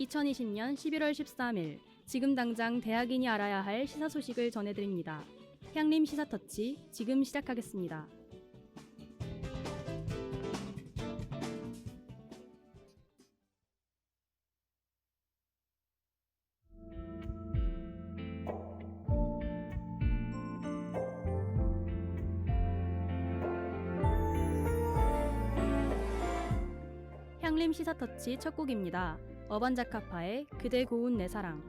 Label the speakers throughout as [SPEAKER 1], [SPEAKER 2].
[SPEAKER 1] 2020년 11월 13일 지금 당장 대학인이 알아야 할 시사 소식을 전해드립니다. 향림 시사터치 지금 시작하겠습니다. 향림 시사터치 첫 곡입니다. 어반자카파의 그대 고운 내 사랑.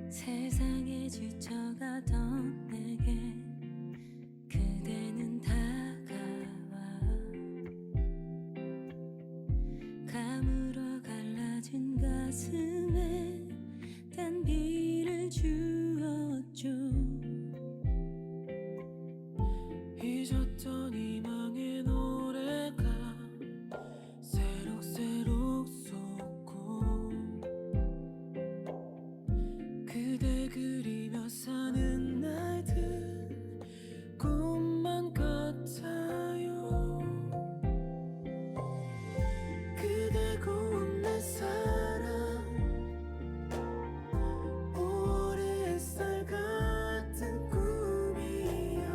[SPEAKER 2] 세상에 지쳐가던 내게 그대는 다가와 가물어 갈라진 가슴에 단비를 주었죠. 잊었던 희망의 노래가 새록새록 솟고 그대 그리며 사는 날들 꿈만 같아요. 그대 고운 내 사랑 5월의 햇살 같은 꿈이야.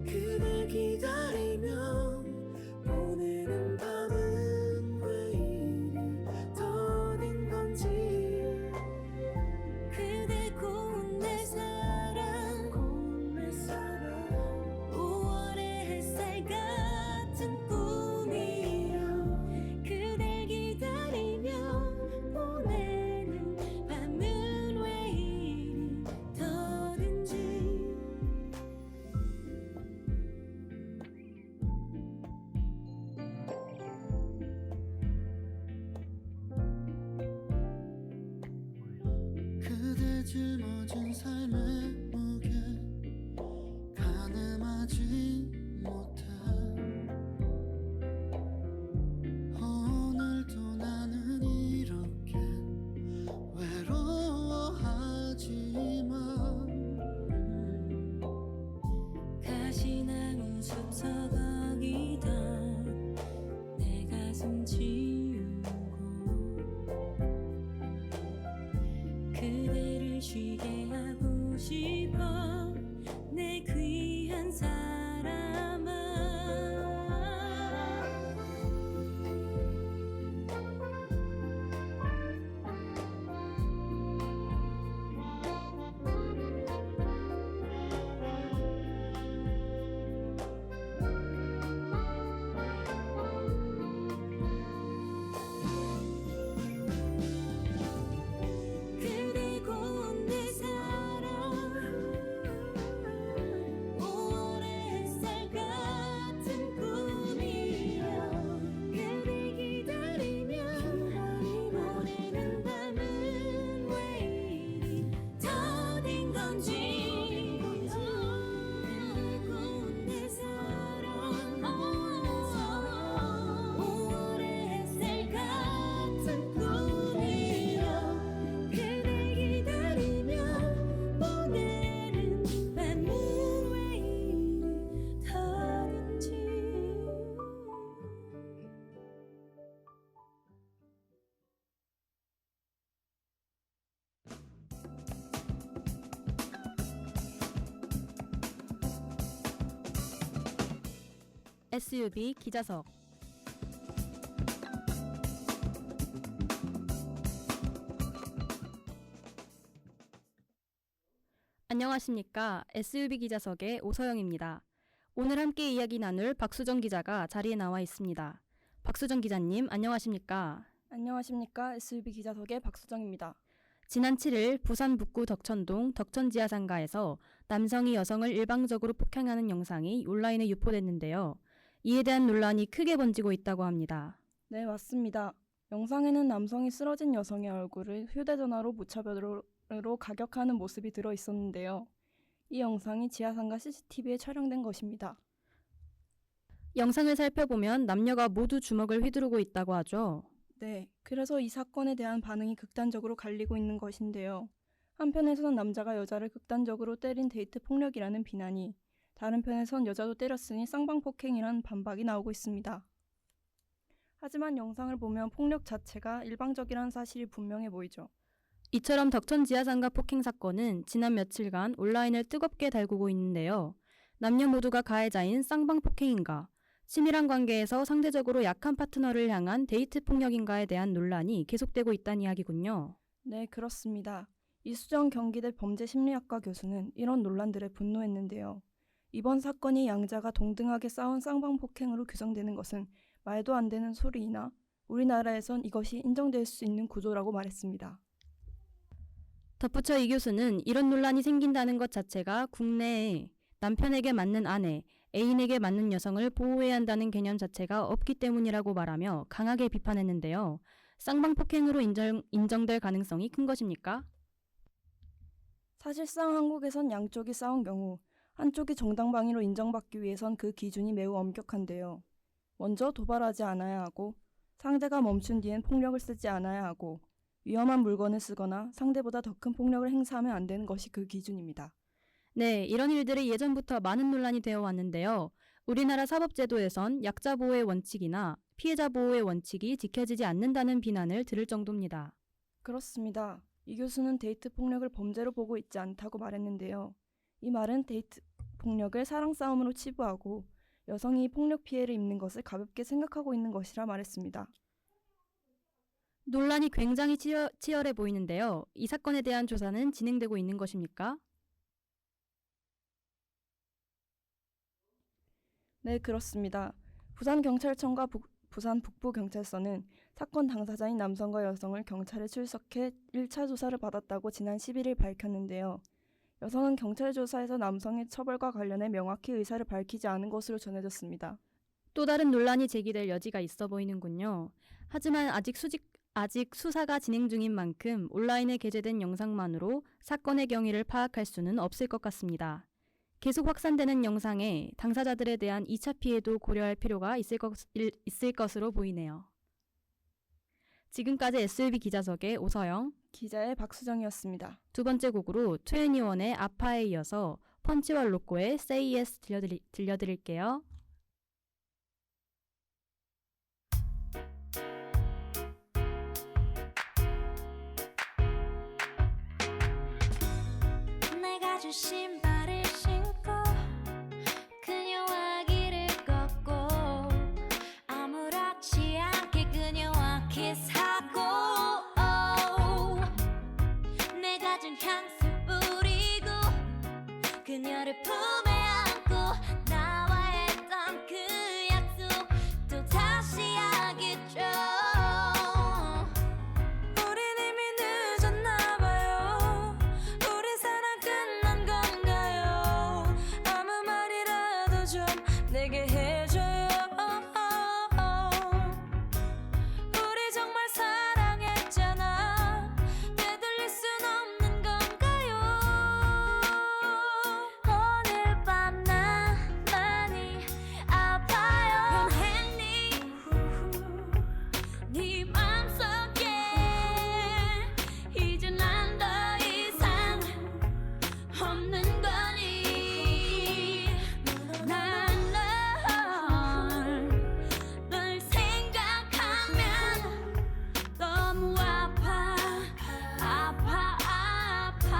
[SPEAKER 2] 그대 기다리며 보내는 밤은 왜 이리 더딘 건지. 그대 고운 내 사랑 5월의 햇살 같은 꿈이여. 그댈 기다리며 보내는 밤은 왜 이리 더딘지. 그대 짊어진 삶의 무게 가늠하지 못해. 오늘도 나는 이렇게 외로워하지만 가시나무 숲서거기던 내 가슴 지우고 그대를 쉬게 하고 싶어 내 귀한 사람아. 그대 고운 내 사랑 5월의 햇살 같은 꿈이여. 그대 기다리며 보내는 밤은 왜 이리 더딘 건지. 그대 고운 내 사랑 5월의 햇살 같은 꿈이여. 그댈 기다리며 보내는 밤은 왜 이리 더딘지.
[SPEAKER 1] SUB 기자석. 안녕하십니까. SUB 기자석의 오서영입니다. 오늘 함께 이야기 나눌 박수정 기자가 자리에 나와 있습니다. 박수정 기자님, 안녕하십니까.
[SPEAKER 3] 안녕하십니까. SUB 기자석의 박수정입니다.
[SPEAKER 1] 지난 7일 부산 북구 덕천동 덕천지하상가에서 남성이 여성을 일방적으로 폭행하는 영상이 온라인에 유포됐는데요. 이에 대한 논란이 크게 번지고 있다고 합니다.
[SPEAKER 3] 네, 맞습니다. 영상에는 남성이 쓰러진 여성의 얼굴을 휴대전화로 무차별로 가격하는 모습이 들어 있었는데요. 이 영상이 지하상가 CCTV에 촬영된 것입니다.
[SPEAKER 1] 영상을 살펴보면 남녀가 모두 주먹을 휘두르고 있다고 하죠.
[SPEAKER 3] 네, 그래서 이 사건에 대한 반응이 극단적으로 갈리고 있는 것인데요. 한편에서는 남자가 여자를 극단적으로 때린 데이트 폭력이라는 비난이, 다른 편에선 여자도 때렸으니 쌍방폭행이라는 반박이 나오고 있습니다. 하지만 영상을 보면 폭력 자체가 일방적이라는 사실이 분명해 보이죠.
[SPEAKER 1] 이처럼 덕천 지하상가 폭행 사건은 지난 며칠간 온라인을 뜨겁게 달구고 있는데요. 남녀 모두가 가해자인 쌍방 폭행인가, 친밀한 관계에서 상대적으로 약한 파트너를 향한 데이트 폭력인가에 대한 논란이 계속되고 있다는 이야기군요.
[SPEAKER 3] 네, 그렇습니다. 이수정 경기대 범죄심리학과 교수는 이런 논란들에 분노했는데요. 이번 사건이 양자가 동등하게 싸운 쌍방 폭행으로 규정되는 것은 말도 안 되는 소리이나 우리나라에선 이것이 인정될 수 있는 구조라고 말했습니다.
[SPEAKER 1] 덧붙여 이 교수는 이런 논란이 생긴다는 것 자체가 국내에 남편에게 맞는 아내, 애인에게 맞는 여성을 보호해야 한다는 개념 자체가 없기 때문이라고 말하며 강하게 비판했는데요. 쌍방폭행으로 인정될 가능성이 큰 것입니까?
[SPEAKER 3] 사실상 한국에선 양쪽이 싸운 경우 한쪽이 정당방위로 인정받기 위해선 그 기준이 매우 엄격한데요. 먼저 도발하지 않아야 하고 상대가 멈춘 뒤엔 폭력을 쓰지 않아야 하고 위험한 물건을 쓰거나 상대보다 더 큰 폭력을 행사하면 안 되는 것이 그 기준입니다.
[SPEAKER 1] 네, 이런 일들이 예전부터 많은 논란이 되어 왔는데요. 우리나라 사법제도에선 약자 보호의 원칙이나 피해자 보호의 원칙이 지켜지지 않는다는 비난을 들을 정도입니다.
[SPEAKER 3] 그렇습니다. 이 교수는 데이트 폭력을 범죄로 보고 있지 않다고 말했는데요. 이 말은 데이트 폭력을 사랑 싸움으로 치부하고 여성이 폭력 피해를 입는 것을 가볍게 생각하고 있는 것이라 말했습니다.
[SPEAKER 1] 논란이 굉장히 치열해 보이는데요. 이 사건에 대한 조사는 진행되고 있는 것입니까?
[SPEAKER 3] 네, 그렇습니다. 부산경찰청과 부산 북부경찰서는 사건 당사자인 남성과 여성을 경찰에 출석해 1차 조사를 받았다고 지난 11일 밝혔는데요. 여성은 경찰 조사에서 남성의 처벌과 관련해 명확히 의사를 밝히지 않은 것으로 전해졌습니다.
[SPEAKER 1] 또 다른 논란이 제기될 여지가 있어 보이는군요. 하지만 아직 수사가 진행 중인 만큼 온라인에 게재된 영상만으로 사건의 경위를 파악할 수는 없을 것 같습니다. 계속 확산되는 영상에 당사자들에 대한 2차 피해도 고려할 필요가 있을 것으로 보이네요. 지금까지 SUB 기자석의 오서영,
[SPEAKER 3] 기자의 박수정이었습니다.
[SPEAKER 1] 두 번째 곡으로 2NE1의 아파에 이어서 펀치와 로꼬의 Say Yes 들려드릴게요.
[SPEAKER 2] 내가 준 신발을 신고 그녀와 길을 걷고 아무렇지 않게 그녀와 키스하고 내가 준 향수 뿌리고 그녀를 품에 안고 나와 했던 그 약속 또 다시 하겠죠. 우린 이미 늦었나봐요. 우리 사랑 끝난 건가요? 아무 말이라도 좀 내게 해줘요. 우리 정말 사랑했잖아. 되돌릴 순 없는 건가요? 오늘 밤 나 많이 아파요. 변했니? 네 맘속에 이제 난 더 이상 없는 거니. 난 널 생각하면 너무 아파 아파 아파.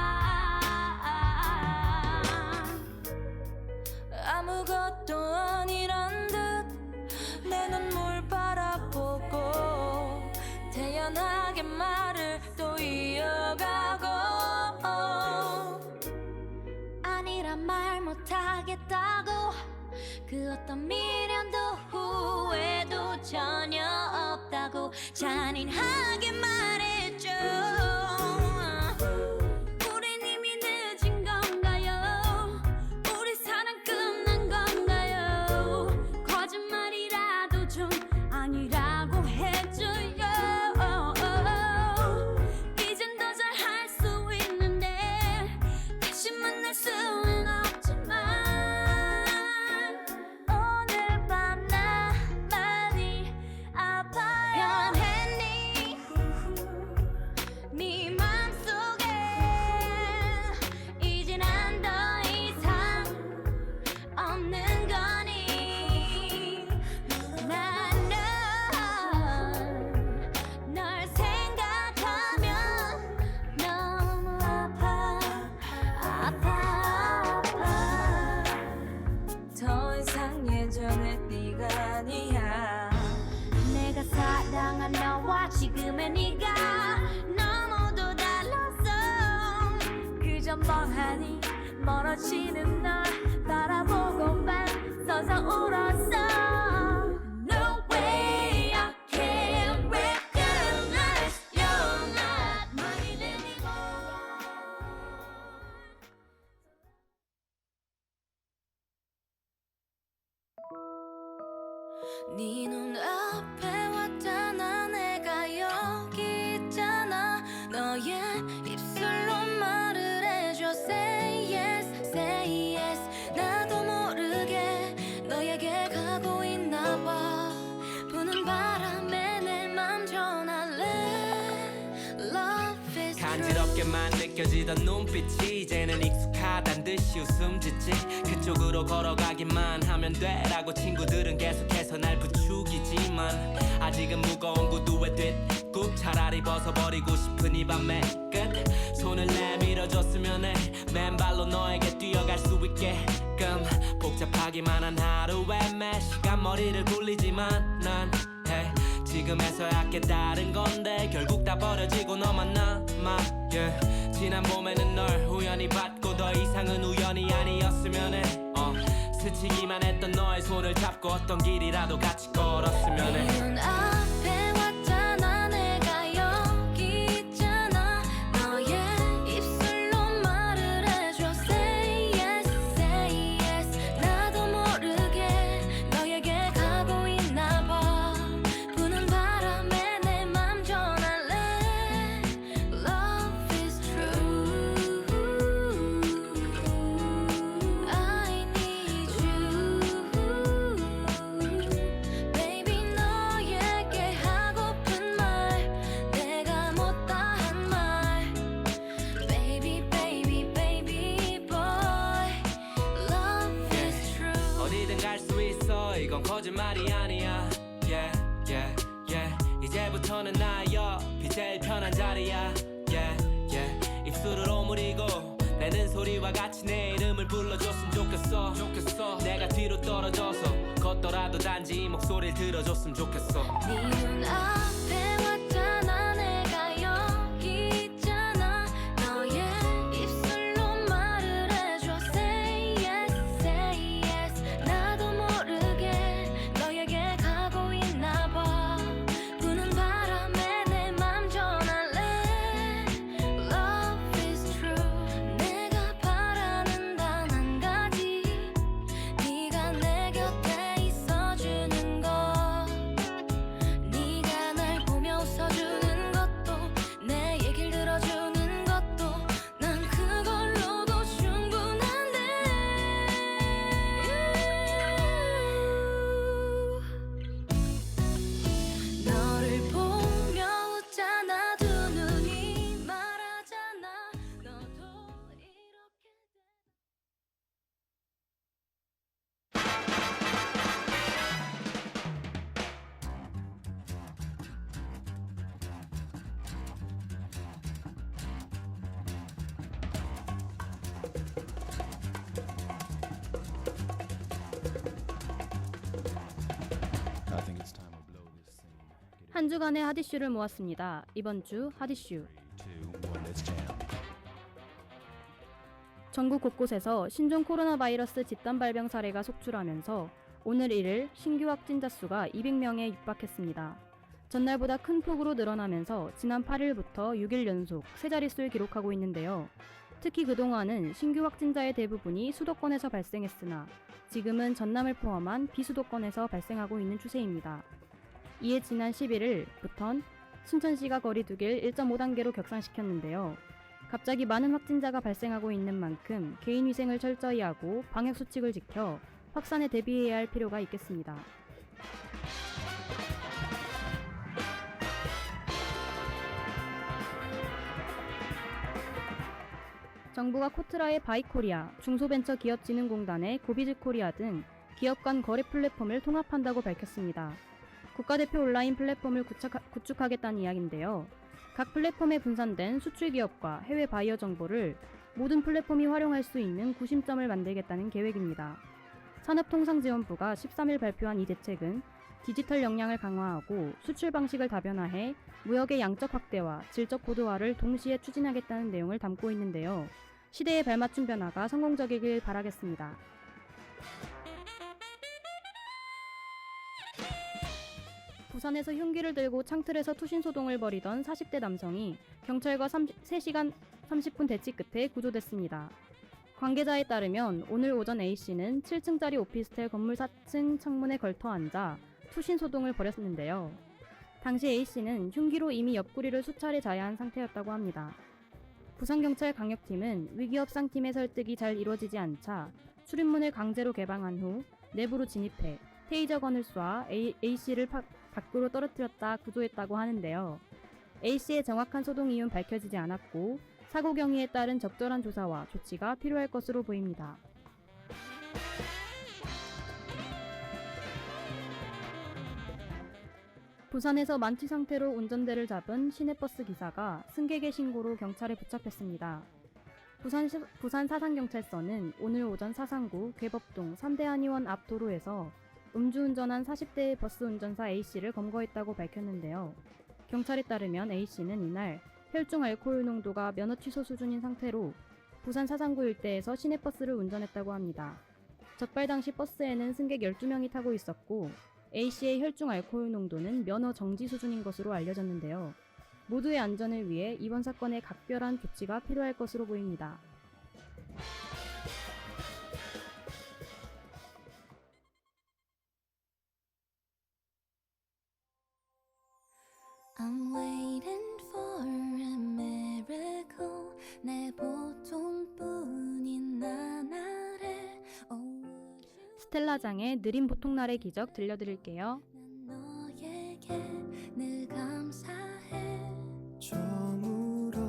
[SPEAKER 2] 아무것도 아니란 듯 내 눈물 바라보고 태연하게 말을 또 이어가고 아니란 말 못하겠다고 그 어떤 미련도 후회도 전혀 없다고 잔인하게 말했죠. 우린 이미 늦은 건가요? 우리 사랑 끝난 건가요? 거짓말이라도 좀 아니라고 해줘요. 이젠 더 잘할 수 있는데 다시 만날 수는 없지만 오늘 밤 나 많이 아파요. 변했니? 점점 멍하니 멀어지는 널 바라보고만 서서 울었어. No way I can recognize you're not mine anymore. 네 눈앞에 왔잖아. 내가 여기 있잖아. 너의 입술로 말을 해줘. Say yes, say yes. 나도 모르게 너에게 가고 있나 봐. 부는 바람에 내 맘 전할래. Love is true.
[SPEAKER 4] 간지럽게만 느껴지던 눈빛이 이제는 익숙하단 듯이 웃음 짓지. 그쪽으로 걸어가기만 하면 돼라고 친구들은 계속해서 날 부추기지만 아직은 무거운 구두에 뒷굽 차라리 벗어버리고 싶은 이 밤의 끝. 손을 내밀어줬으면 해. 맨발로 너에게 뛰어갈 수 있게끔. 복잡하기만 한 하루에 매 시간 머리를 굴리지만 난 hey, 지금에서야 깨달은 건데 결국 다 버려지고 너만 남아. yeah. 지난 봄에는 널 우연히 봤고 더 이상은 우연이 아니었으면 해. 스치기만 했던 너의 손을 잡고 어떤 길이라도 같이 걸었으면 해.
[SPEAKER 2] 네 눈앞에 왔잖아. 내가 여기 있잖아. 너의 입술로 말을 해줘. Say yes, say yes. 나도 모르게 너에게 가고 있나 봐. 부는 바람에 내 맘 전할래. Love is true. I need you. Baby 너에게 하고픈 말 내가 못다 한 말. Baby baby baby boy. Love is true.
[SPEAKER 4] 어디든 갈 수 있어. 이건 거짓말이 아니야. Yeah, yeah, yeah. 이제부터는 나 옆이 제일 편한 자리야. Yeah, yeah. 입술을 오므리고 내는 소리와 같이 내 이름을 불러줬으면 좋겠어. 내가 뒤로 떨어져서 걷더라도 단지 이 목소리를 들어줬으면 좋겠어.
[SPEAKER 2] 네 눈앞에 왔잖아. 내가 여기 있잖아. 너의 입술로 말을 해줘. Say yes, say yes. 나도 모르게 너에게 가고 있나 봐. 부는 바람에 내 맘 전할래. Love is true. 내가 바라는 단 한 가지. 네가 내 곁에 있어주는 것. 네가 날 보며 웃어주는 것도 내 얘길 들어주는 것도 난 그걸로도 충분한데. 너를 보며 웃잖아. 두 눈이 말하잖아. 너도 이렇게
[SPEAKER 5] I think it's time we blow this scene. Get it
[SPEAKER 1] 한 주간의 핫 이슈를 모았습니다. 이번 주 핫 이슈.
[SPEAKER 5] 3, 2, 1, let's jam.
[SPEAKER 1] 전국 곳곳에서 신종 코로나 바이러스 집단 발병 사례가 속출하면서 오늘 1일 신규 확진자 수가 200명에 육박했습니다. 전날보다 큰 폭으로 늘어나면서 지난 8일부터 6일 연속 세 자릿수를 기록하고 있는데요. 특히 그동안은 신규 확진자의 대부분이 수도권에서 발생했으나 지금은 전남을 포함한 비수도권에서 발생하고 있는 추세입니다. 이에 지난 11일부턴 순천시가 거리두기를 1.5단계로 격상시켰는데요. 갑자기 많은 확진자가 발생하고 있는 만큼 개인위생을 철저히 하고 방역수칙을 지켜 확산에 대비해야 할 필요가 있겠습니다. 정부가 코트라의 바이코리아, 중소벤처기업진흥공단의 고비즈코리아 등 기업 간 거래 플랫폼을 통합한다고 밝혔습니다. 국가대표 온라인 플랫폼을 구축하겠다는 이야기인데요. 각 플랫폼에 분산된 수출 기업과 해외 바이어 정보를 모든 플랫폼이 활용할 수 있는 구심점을 만들겠다는 계획입니다. 산업통상지원부가 13일 발표한 이 대책은 디지털 역량을 강화하고 수출 방식을 다변화해 무역의 양적 확대와 질적 고도화를 동시에 추진하겠다는 내용을 담고 있는데요. 시대에 발맞춘 변화가 성공적이길 바라겠습니다. 부산에서 흉기를 들고 창틀에서 투신 소동을 벌이던 40대 남성이 경찰과 3시간 30분 대치 끝에 구조됐습니다. 관계자에 따르면 오늘 오전 A씨는 7층짜리 오피스텔 건물 4층 창문에 걸터 앉아 투신 소동을 벌였는데요. 당시 A씨는 흉기로 이미 옆구리를 수차례 자해한 상태였다고 합니다. 부산경찰 강력팀은 위기업상팀의 설득이 잘 이루어지지 않자 출입문을 강제로 개방한 후 내부로 진입해 테이저건을 쏴 A씨를 밖으로 떨어뜨렸다 구조했다고 하는데요. A씨의 정확한 소동 이유는 밝혀지지 않았고 사고 경위에 따른 적절한 조사와 조치가 필요할 것으로 보입니다. 부산에서 만취 상태로 운전대를 잡은 시내버스 기사가 승객의 신고로 경찰에 붙잡혔습니다. 부산 사상경찰서는 오늘 오전 사상구 괴법동 3대 한의원 앞 도로에서 음주운전한 40대 버스 운전사 A씨를 검거했다고 밝혔는데요. 경찰에 따르면 A씨는 이날 혈중 알코올 농도가 면허 취소 수준인 상태로 부산 사상구 일대에서 시내버스를 운전했다고 합니다. 적발 당시 버스에는 승객 12명이 타고 있었고 A씨의 혈중 알코올 농도는 면허 정지 수준인 것으로 알려졌는데요. 모두의 안전을 위해 이번 사건에 각별한 조치가 필요할 것으로 보입니다.
[SPEAKER 2] I'm waiting for a miracle 내 보통뿐인 나날에
[SPEAKER 1] 스텔라장의 느린 보통날의 기적 들려드릴게요.
[SPEAKER 2] 난 너에게 늘 감사해
[SPEAKER 6] 저물어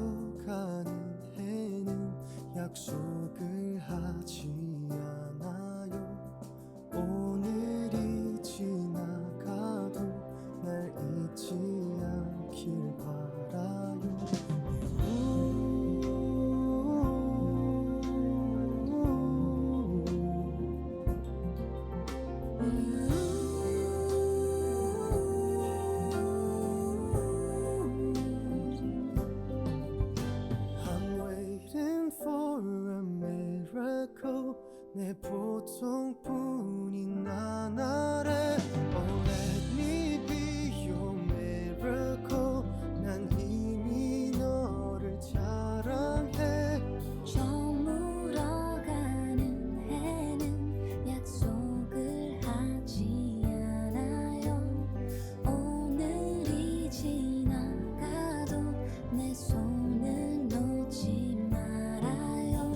[SPEAKER 6] 가는 해는 약속을 하지 않아요. 오늘이 지나가도 날 잊지 않길 바라요. I'm waiting for a miracle 내 보통뿐인 나날에 Oh let me be your miracle 난 이미 너를 사랑해
[SPEAKER 2] 저물어가는 해는 약속을 하지 않아요 오늘이 지나가도 내 손을 놓지 말아요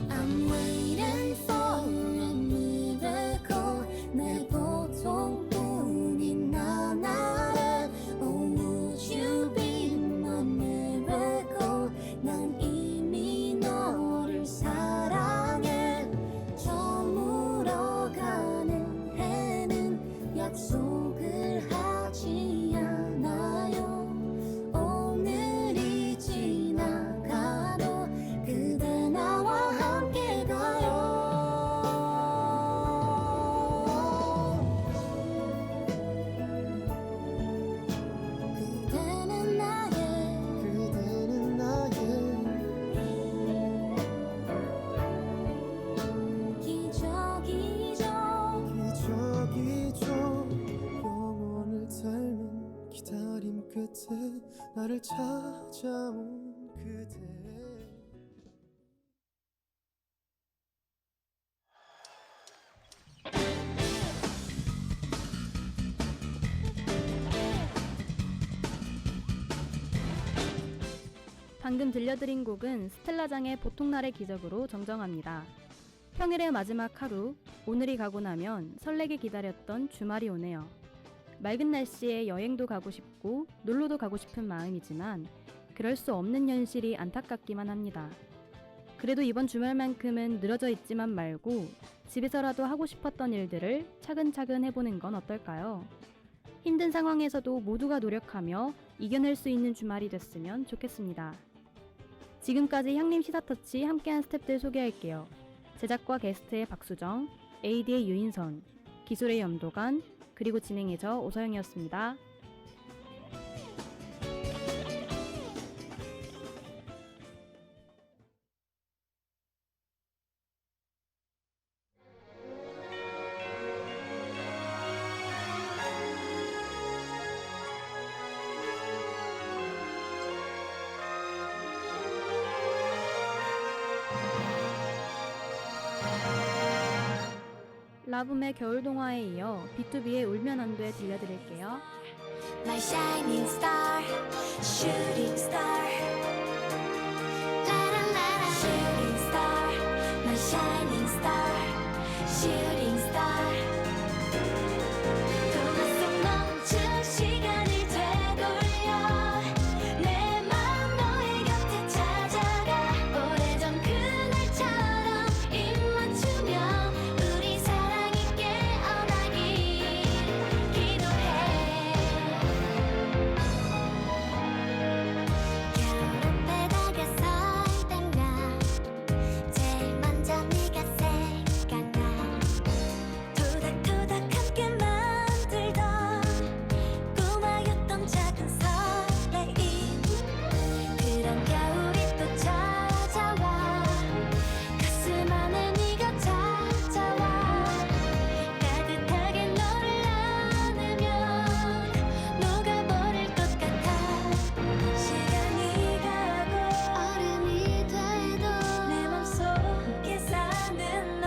[SPEAKER 2] I'm waiting for a miracle 내 보통뿐인 나날에 Oh would you be my miracle 난 이미 너를 사랑해 저물어가는 해는 약속을 하지 않아요 오늘이 지나가도 그대 나와 함께 가요 그대는 나의 기적이죠
[SPEAKER 6] 기적이죠. 영원을 닮은 기다림 끝에 나를 찾아온 그대.
[SPEAKER 1] 방금 들려드린 곡은 스텔라장의 보통날의 기적으로 정정합니다. 평일의 마지막 하루, 오늘이 가고 나면 설레게 기다렸던 주말이 오네요. 맑은 날씨에 여행도 가고 싶고 놀러도 가고 싶은 마음이지만 그럴 수 없는 현실이 안타깝기만 합니다. 그래도 이번 주말만큼은 늘어져 있지만 말고 집에서라도 하고 싶었던 일들을 차근차근 해보는 건 어떨까요? 힘든 상황에서도 모두가 노력하며 이겨낼 수 있는 주말이 됐으면 좋겠습니다. 지금까지 향림 시사터치 함께한 스태프들 소개할게요. 제작과 게스트의 박수정, AD의 유인선, 기술의 염도관, 그리고 진행의 저 오서영이었습니다. 라붐의 겨울동화에 이어 B2B의 울면 안 돼 들려드릴게요.
[SPEAKER 2] My shining star, shooting star. La la la la. Shooting star, my shining star, shooting star. 동화 속 멈춘 시간을 되돌려 내 맘 너의 곁에 찾아가 오래전 그날처럼 입 맞추며 우리 사랑이 깨어나길 기도해. 겨울앞에 다가설 때면 제일 먼저 네가 생각나. 토닥토닥 함께 만들던 꿈하였던 작은 설레임. 그런 겨울이 또 찾아와 가슴 안에 네가 찾아와 따뜻하게 너를 안으면 녹아버릴 것 같아. 시간이 가고 얼음이 돼도 내 맘속에 사는 너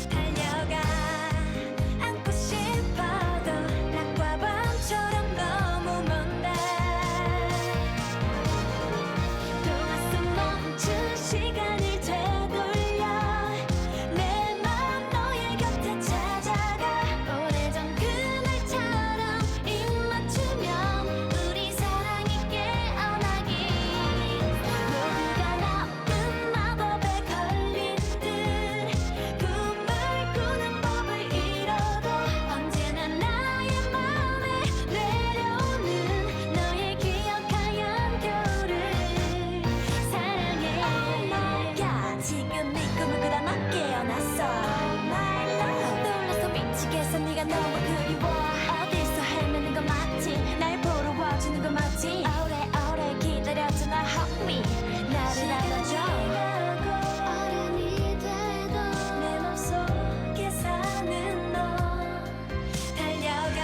[SPEAKER 2] 달려가 안고 싶어도 낮과 밤처럼 너무 먼데 동화 속 멈춘 시간을 되돌려 내 맘 너의 곁에 찾아가 오래전 그날처럼 입 맞추면 우리 사랑이 깨어나길. 모두가 나쁜 마법에 걸린 듯 꿈을 꾸는 법을 잃어도 언제나 나의 맘에 내려오는 너의 기억하얀 겨울을 사랑해. Oh my God, 지금 네 꿈을 꾸다 나 깨어났어. My love, 놀라서 미치겠어. 네가 너무 그리워. 어디서 헤매는 거 맞지? 날 보러 와주는 거 맞지? 오래오래 기다렸잖아. Help me, 나를 안아줘. 얼음이 돼도 내 맘속에 사는 너 달려가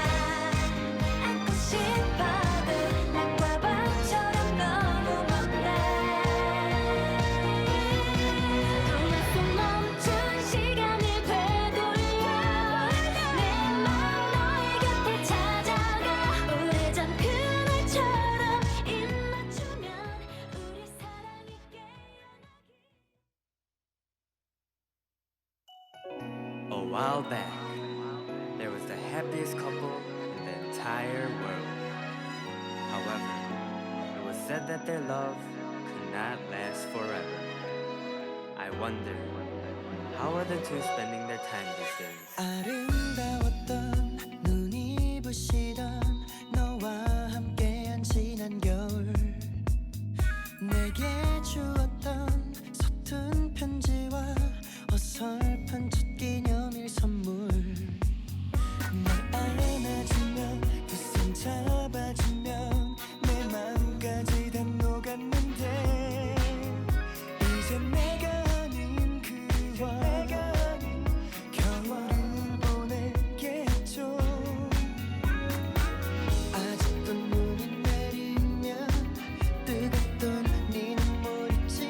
[SPEAKER 2] 안고 싶어도 낮과 밤처럼 너무 먼데 동화 속 멈춘 시간을 되돌려 내 맘 너의 곁에 찾아가 오래전 그날처럼 입 맞추면 우리 사랑이 깨어나길.
[SPEAKER 4] A while back, there was the happiest couple in the entire world. However, it was said that their love could not last forever. I wonder, how are the two spending their time these days?
[SPEAKER 7] 아름다웠던 눈이 부시던 너와 함께한 지난 겨울 내게 주었던 서툰 편지와 어설픈 첫 기념일 선물 날 안아주면 두 손 잡아주면 내 맘까지 다 녹았는데 이제 내가 아닌 그와 겨울을 보내겠죠. 아직도 눈이 내리면 뜨겁던 네 눈물 잊지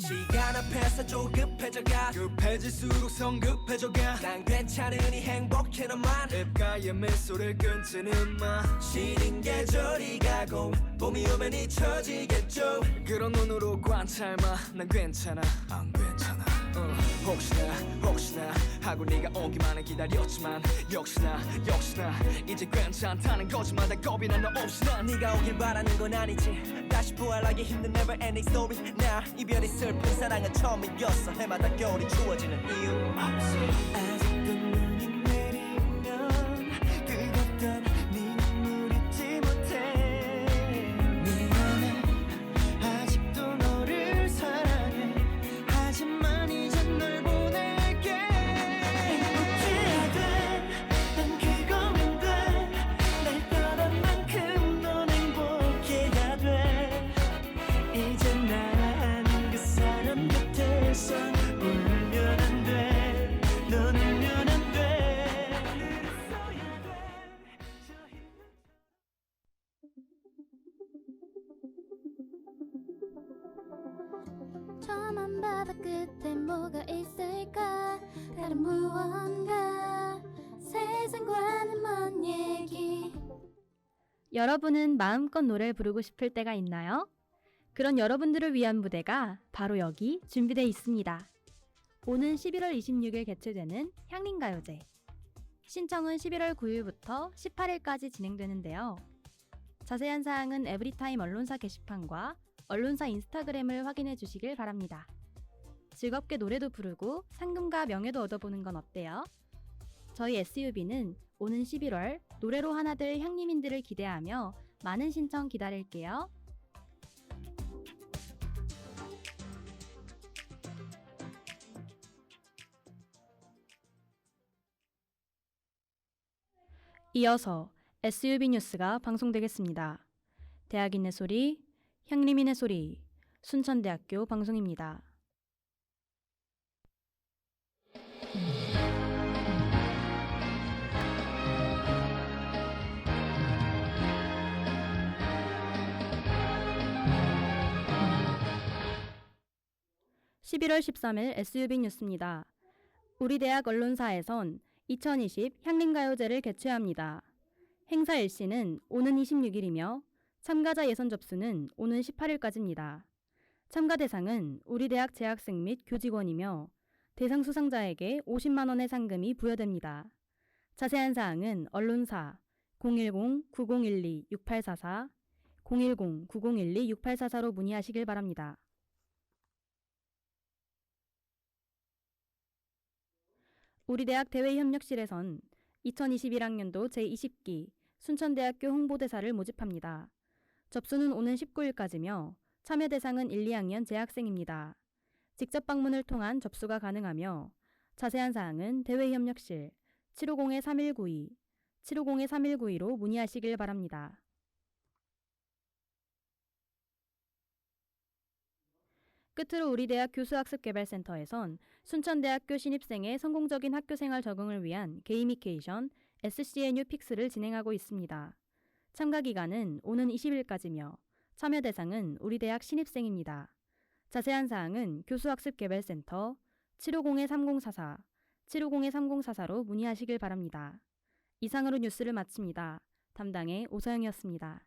[SPEAKER 4] 시간 앞에서 조급해져가 급해질수록 성급해져가 난 괜찮으니 행복해 너만 입가에 미소를 끊지는 마 시린 계절이 가고 봄이 오면 잊혀지겠죠 그런 눈으로 관찰마 난 괜찮아 안 괜찮아 혹시나 하고 네가 오기만을 기다렸지만 역시나 이제 괜찮다는 거짓말에 겁이 난 너 없이 난 네가 오길 바라는 건 아니지 다시 부활하기 힘든 never ending story 나 이별이 슬픈 사랑은 처음이었어 해마다 겨울이 추워지는 이유 없어
[SPEAKER 7] 아직도 눈이 내리면 뜨겁던 네 눈물 잊지 못해 미안해 아직도 너를 사랑해 하지만 이제 널 보낼게 행복해야 돼난 그거면 돼날 떠난 만큼 넌 행복해야 돼 이제 난 그 사람 곁에서 울면 안 돼 넌 울면 안 돼 웃어야 돼
[SPEAKER 2] 저만 바다 끝에 뭐가 있을까 다른 무언가 세상과는 먼 얘기
[SPEAKER 1] 여러분은 마음껏 노래를 부르고 싶을 때가 있나요? 그런 여러분들을 위한 무대가 바로 여기 준비되어 있습니다. 오는 11월 26일 개최되는 향림가요제. 신청은 11월 9일부터 18일까지 진행되는데요. 자세한 사항은 에브리타임 언론사 게시판과 언론사 인스타그램을 확인해 주시길 바랍니다. 즐겁게 노래도 부르고 상금과 명예도 얻어보는 건 어때요? 저희 SUB는 오는 11월 노래로 하나될 향림인들을 기대하며 많은 신청 기다릴게요. 이어서 SUB 뉴스가 방송되겠습니다. 대학인의 소리, 향림인의 소리, 순천대학교 방송입니다. (11월 13일) SUB 뉴스입니다. 우리 대학 언론사에선 2020 향림가요제를 개최합니다. 행사 일시는 오는 26일이며 참가자 예선 접수는 오는 18일까지입니다. 참가 대상은 우리 대학 재학생 및 교직원이며 대상 수상자에게 50만 원의 상금이 부여됩니다. 자세한 사항은 언론사 010-9012-6844, 010-9012-6844로 문의하시길 바랍니다. 우리 대학 대외협력실에선 2021학년도 제20기 순천대학교 홍보대사를 모집합니다. 접수는 오는 19일까지며 참여 대상은 1, 2학년 재학생입니다. 직접 방문을 통한 접수가 가능하며 자세한 사항은 대외협력실 750-3192, 750-3192로 문의하시길 바랍니다. 끝으로 우리 대학 교수학습개발센터에선 순천대학교 신입생의 성공적인 학교생활 적응을 위한 게이미케이션 SCNU 픽스를 진행하고 있습니다. 참가 기간은 오는 20일까지며 참여 대상은 우리 대학 신입생입니다. 자세한 사항은 교수학습개발센터 750-3044, 750-3044로 문의하시길 바랍니다. 이상으로 뉴스를 마칩니다. 담당의 오서영이었습니다.